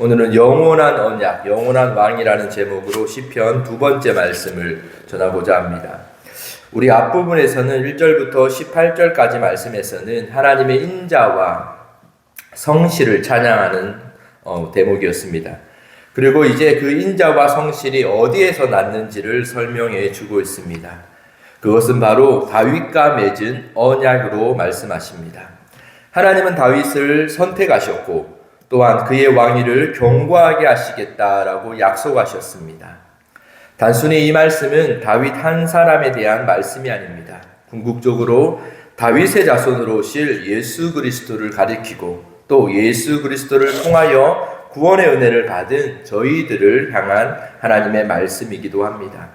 오늘은 영원한 언약, 영원한 왕이라는 제목으로 시편 두 번째 말씀을 전하고자 합니다. 우리 앞부분에서는 1절부터 18절까지 말씀에서는 하나님의 인자와 성실을 찬양하는 대목이었습니다. 그리고 이제 그 인자와 성실이 어디에서 났는지를 설명해 주고 있습니다. 그것은 바로 다윗과 맺은 언약으로 말씀하십니다. 하나님은 다윗을 선택하셨고 또한 그의 왕위를 견고하게 하시겠다라고 약속하셨습니다. 단순히 이 말씀은 다윗 한 사람에 대한 말씀이 아닙니다. 궁극적으로 다윗의 자손으로 오실 예수 그리스도를 가리키고 또 예수 그리스도를 통하여 구원의 은혜를 받은 저희들을 향한 하나님의 말씀이기도 합니다.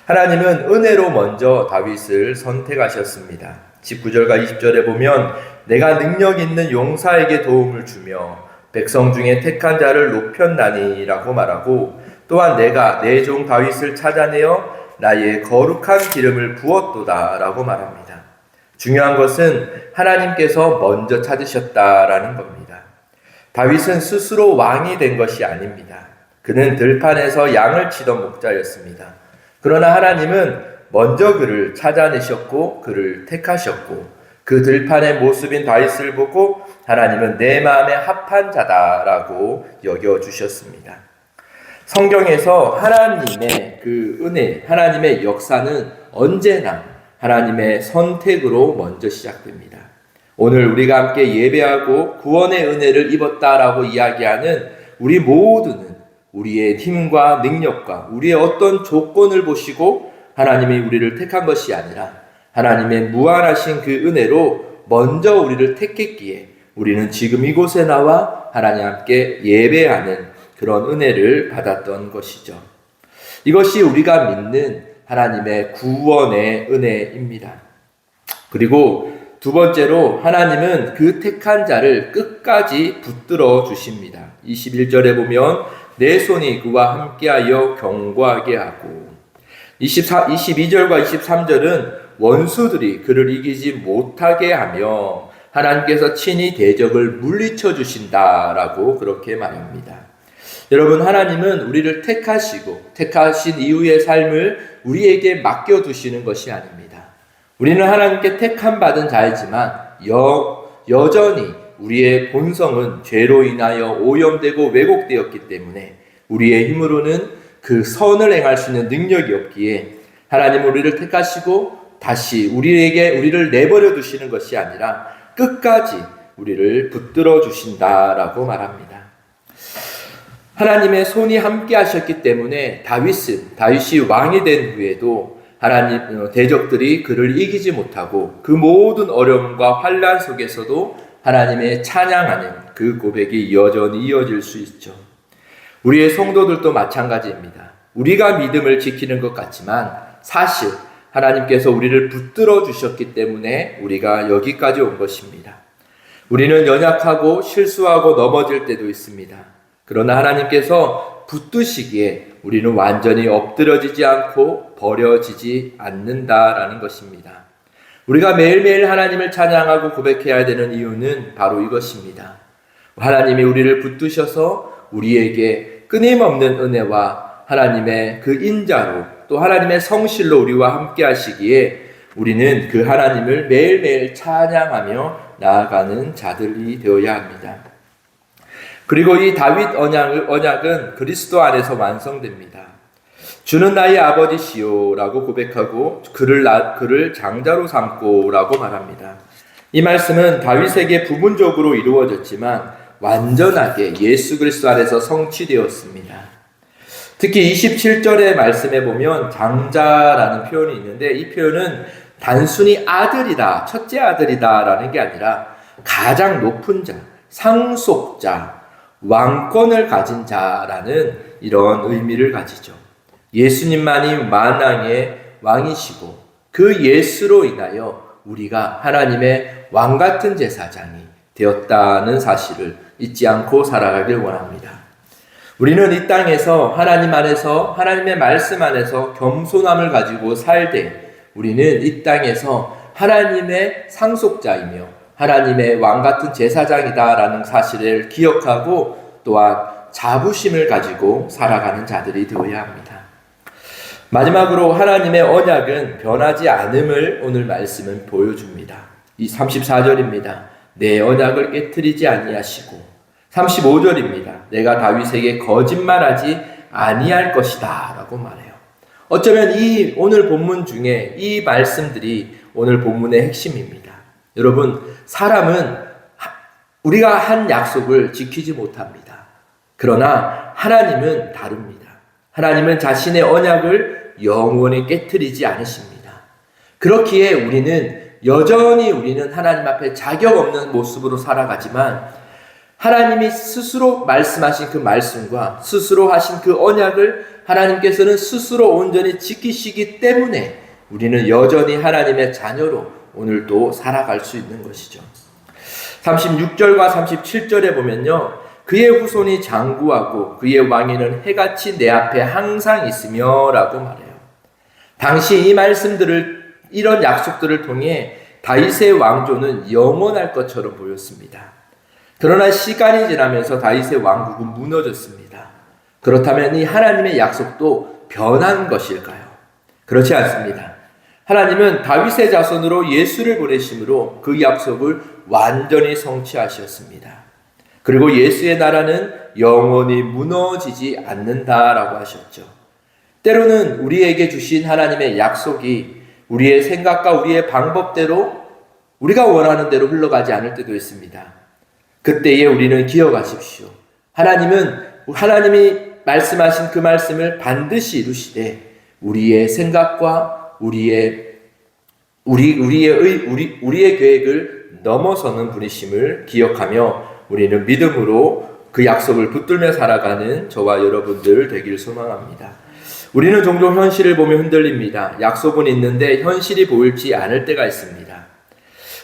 하나님은 은혜로 먼저 다윗을 선택하셨습니다. 19절과 20절에 보면 내가 능력 있는 용사에게 도움을 주며 백성 중에 택한 자를 높였나니 라고 말하고 또한 내가 내 종 다윗을 찾아내어 나의 거룩한 기름을 부었도다 라고 말합니다. 중요한 것은 하나님께서 먼저 찾으셨다라는 겁니다. 다윗은 스스로 왕이 된 것이 아닙니다. 그는 들판에서 양을 치던 목자였습니다. 그러나 하나님은 먼저 그를 찾아내셨고 그를 택하셨고 그 들판의 모습인 다윗을 보고 하나님은 내 마음에 합한 자다라고 여겨주셨습니다. 성경에서 하나님의 그 은혜, 하나님의 역사는 언제나 하나님의 선택으로 먼저 시작됩니다. 오늘 우리가 함께 예배하고 구원의 은혜를 입었다라고 이야기하는 우리 모두는 우리의 힘과 능력과 우리의 어떤 조건을 보시고 하나님이 우리를 택한 것이 아니라 하나님의 무한하신 그 은혜로 먼저 우리를 택했기에 우리는 지금 이곳에 나와 하나님 함께 예배하는 그런 은혜를 받았던 것이죠. 이것이 우리가 믿는 하나님의 구원의 은혜입니다. 그리고 두 번째로 하나님은 그 택한 자를 끝까지 붙들어 주십니다. 21절에 보면 내 손이 그와 함께하여 견고하게 하고 22절과 23절은 원수들이 그를 이기지 못하게 하며 하나님께서 친히 대적을 물리쳐 주신다라고 그렇게 말합니다. 여러분, 하나님은 우리를 택하시고 택하신 이후의 삶을 우리에게 맡겨두시는 것이 아닙니다. 우리는 하나님께 택함 받은 자이지만 여전히 우리의 본성은 죄로 인하여 오염되고 왜곡되었기 때문에 우리의 힘으로는 그 선을 행할 수 있는 능력이 없기에 하나님은 우리를 택하시고 다시 우리를 내버려 두시는 것이 아니라 끝까지 우리를 붙들어 주신다라고 말합니다. 하나님의 손이 함께 하셨기 때문에 다윗이 왕이 된 후에도 하나님 대적들이 그를 이기지 못하고 그 모든 어려움과 환난 속에서도 하나님의 찬양하는 그 고백이 여전히 이어질 수 있죠. 우리의 성도들도 마찬가지입니다. 우리가 믿음을 지키는 것 같지만 사실 하나님께서 우리를 붙들어 주셨기 때문에 우리가 여기까지 온 것입니다. 우리는 연약하고 실수하고 넘어질 때도 있습니다. 그러나 하나님께서 붙드시기에 우리는 완전히 엎드려지지 않고 버려지지 않는다라는 것입니다. 우리가 매일매일 하나님을 찬양하고 고백해야 되는 이유는 바로 이것입니다. 하나님이 우리를 붙드셔서 우리에게 끊임없는 은혜와 하나님의 그 인자로 또 하나님의 성실로 우리와 함께 하시기에 우리는 그 하나님을 매일매일 찬양하며 나아가는 자들이 되어야 합니다. 그리고 이 다윗 언약은 그리스도 안에서 완성됩니다. 주는 나의 아버지시요 라고 고백하고 그를 장자로 삼고 라고 말합니다. 이 말씀은 다윗에게 부분적으로 이루어졌지만 완전하게 예수 그리스도 안에서 성취되었습니다. 특히 27절의 말씀에 보면 장자라는 표현이 있는데 이 표현은 단순히 아들이다, 첫째 아들이다 라는 게 아니라 가장 높은 자, 상속자, 왕권을 가진 자라는 이런 의미를 가지죠. 예수님만이 만왕의 왕이시고 그 예수로 인하여 우리가 하나님의 왕같은 제사장이 되었다는 사실을 잊지 않고 살아가길 원합니다. 우리는 이 땅에서 하나님 안에서 하나님의 말씀 안에서 겸손함을 가지고 살되 우리는 이 땅에서 하나님의 상속자이며 하나님의 왕같은 제사장이다라는 사실을 기억하고 또한 자부심을 가지고 살아가는 자들이 되어야 합니다. 마지막으로 하나님의 언약은 변하지 않음을 오늘 말씀은 보여줍니다. 이 34절입니다. 내 언약을 깨트리지 아니하시고, 35절입니다. 내가 다윗에게 거짓말하지 아니할 것이다 라고 말해요. 어쩌면 이 오늘 본문 중에 이 말씀들이 오늘 본문의 핵심입니다. 여러분, 사람은 우리가 한 약속을 지키지 못합니다. 그러나 하나님은 다릅니다. 하나님은 자신의 언약을 영원히 깨트리지 않으십니다. 그렇기에 우리는 하나님 앞에 자격 없는 모습으로 살아가지만 하나님이 스스로 말씀하신 그 말씀과 스스로 하신 그 언약을 하나님께서는 스스로 온전히 지키시기 때문에 우리는 여전히 하나님의 자녀로 오늘도 살아갈 수 있는 것이죠. 36절과 37절에 보면요, 그의 후손이 장구하고 그의 왕위는 해같이 내 앞에 항상 있으며 라고 말해요. 당시 이 말씀들을, 이런 약속들을 통해 다윗의 왕조는 영원할 것처럼 보였습니다. 그러나 시간이 지나면서 다윗의 왕국은 무너졌습니다. 그렇다면 이 하나님의 약속도 변한 것일까요? 그렇지 않습니다. 하나님은 다윗의 자손으로 예수를 보내심으로 그 약속을 완전히 성취하셨습니다. 그리고 예수의 나라는 영원히 무너지지 않는다라고 하셨죠. 때로는 우리에게 주신 하나님의 약속이 우리의 생각과 우리의 방법대로 우리가 원하는 대로 흘러가지 않을 때도 있습니다. 그때에 우리는 기억하십시오. 하나님이 말씀하신 그 말씀을 반드시 이루시되 우리의 생각과 우리의 계획을 넘어서는 분이심을 기억하며 우리는 믿음으로 그 약속을 붙들며 살아가는 저와 여러분들 되길 소망합니다. 우리는 종종 현실을 보며 흔들립니다. 약속은 있는데 현실이 보일지 않을 때가 있습니다.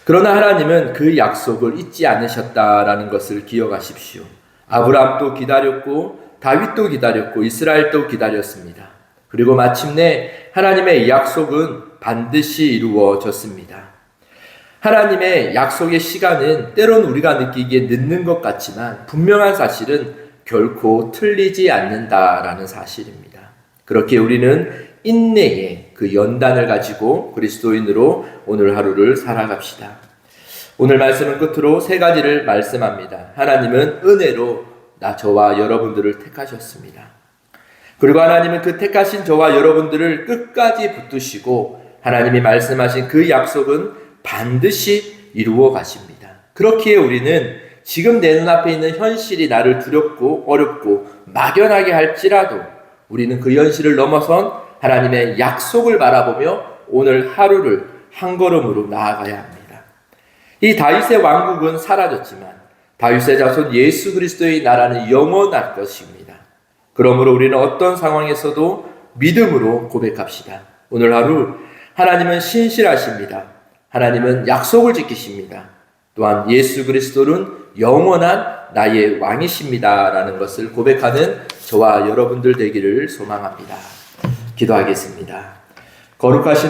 그러나 하나님은 그 약속을 잊지 않으셨다라는 것을 기억하십시오. 아브라함도 기다렸고 다윗도 기다렸고 이스라엘도 기다렸습니다. 그리고 마침내 하나님의 약속은 반드시 이루어졌습니다. 하나님의 약속의 시간은 때론 우리가 느끼기에 늦는 것 같지만 분명한 사실은 결코 틀리지 않는다라는 사실입니다. 그렇게 우리는 인내의 그 연단을 가지고 그리스도인으로 오늘 하루를 살아갑시다. 오늘 말씀은 끝으로 세 가지를 말씀합니다. 하나님은 은혜로 저와 여러분들을 택하셨습니다. 그리고 하나님은 그 택하신 저와 여러분들을 끝까지 붙드시고 하나님이 말씀하신 그 약속은 반드시 이루어 가십니다. 그렇기에 우리는 지금 내 눈앞에 있는 현실이 나를 두렵고 어렵고 막연하게 할지라도 우리는 그 현실을 넘어선 하나님의 약속을 바라보며 오늘 하루를 한 걸음으로 나아가야 합니다. 이 다윗의 왕국은 사라졌지만 다윗의 자손 예수 그리스도의 나라는 영원할 것입니다. 그러므로 우리는 어떤 상황에서도 믿음으로 고백합시다. 오늘 하루 하나님은 신실하십니다. 하나님은 약속을 지키십니다. 또한 예수 그리스도는 영원한 나의 왕이십니다. 라는 것을 고백하는 저와 여러분들 되기를 소망합니다. 기도하겠습니다. 거룩하신